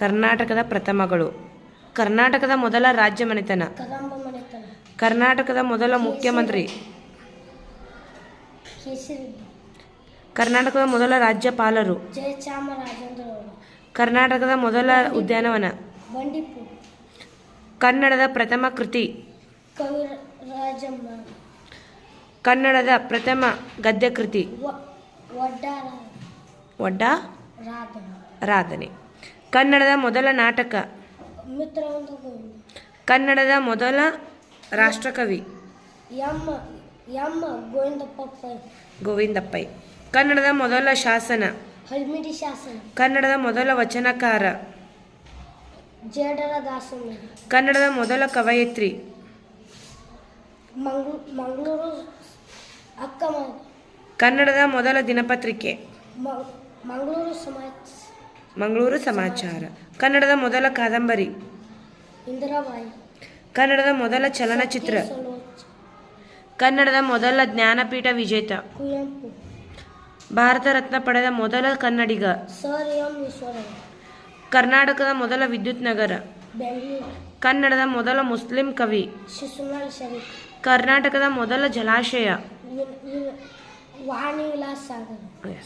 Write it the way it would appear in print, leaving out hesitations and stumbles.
ಕರ್ನಾಟಕದ ಪ್ರಥಮಗಳು. ಕರ್ನಾಟಕದ ಮೊದಲ ರಾಜ್ಯ ಮನೆತನ. ಕದಂಬ ಮನೆತನ. ಕರ್ನಾಟಕದ ಮೊದಲ ಮುಖ್ಯಮಂತ್ರಿ. ಕೇಸರಿ. ಕರ್ನಾಟಕದ ಮೊದಲ ರಾಜ್ಯಪಾಲರು. ಜಯಚಾಮರಾಜೇಂದ್ರವರು. ಕರ್ನಾಟಕದ ಮೊದಲ ಉದ್ಯಾನವನ. ಬಂಡೀಪುರ. ಕನ್ನಡದ ಪ್ರಥಮ ಕೃತಿ. ಕವಿರಾಜಮ್ಮ. ಕನ್ನಡದ ಪ್ರಥಮ ಗದ್ಯ ಕೃತಿ. ರಾಧನೆ. ಕನ್ನಡದ ಮೊದಲ ನಾಟಕ. ಕನ್ನಡದ ಮೊದಲ ರಾಷ್ಟ್ರಕವಿ. ಗೋವಿಂದ ಪೈ. ಕನ್ನಡದ ಮೊದಲ ಶಾಸನ. ಹಲ್ಮಿಡಿ ಶಾಸನ. ಕನ್ನಡದ ಮೊದಲ ವಚನಕಾರ. ಜೇಡರ ದಾಸಮ್ಮ. ಕನ್ನಡದ ಮೊದಲ ಕವಯಿತ್ರಿ. ಮಂಗಳೂರು ಅಕ್ಕ. ಕನ್ನಡದ ಮೊದಲ ದಿನಪತ್ರಿಕೆ. ಮಂಗಳೂರು ಸಮಾಚಾರ. ಕನ್ನಡದ ಮೊದಲ ಕಾದಂಬರಿ. ಇಂದಿರಾಬಾಯಿ. ಕನ್ನಡದ ಮೊದಲ ಚಲನಚಿತ್ರ. ಕನ್ನಡದ ಮೊದಲ ಜ್ಞಾನಪೀಠ ವಿಜೇತ. ಕುವೆಂಪು. ಭಾರತ ರತ್ನ ಪಡೆದ ಮೊದಲ ಕನ್ನಡಿಗ. Sir M Eshwaraiah. ಕರ್ನಾಟಕದ ಮೊದಲ ವಿದ್ಯುತ್ ನಗರ. ಬೆಂಗಳೂರು. ಕನ್ನಡದ ಮೊದಲ ಮುಸ್ಲಿಂ ಕವಿ. ಶಿಶುನಾಳ ಶರೀಫ್. ಕರ್ನಾಟಕದ ಮೊದಲ ಜಲಾಶಯ. ವಾಣಿ ವಿಲಾಸ ಸಾಗರ.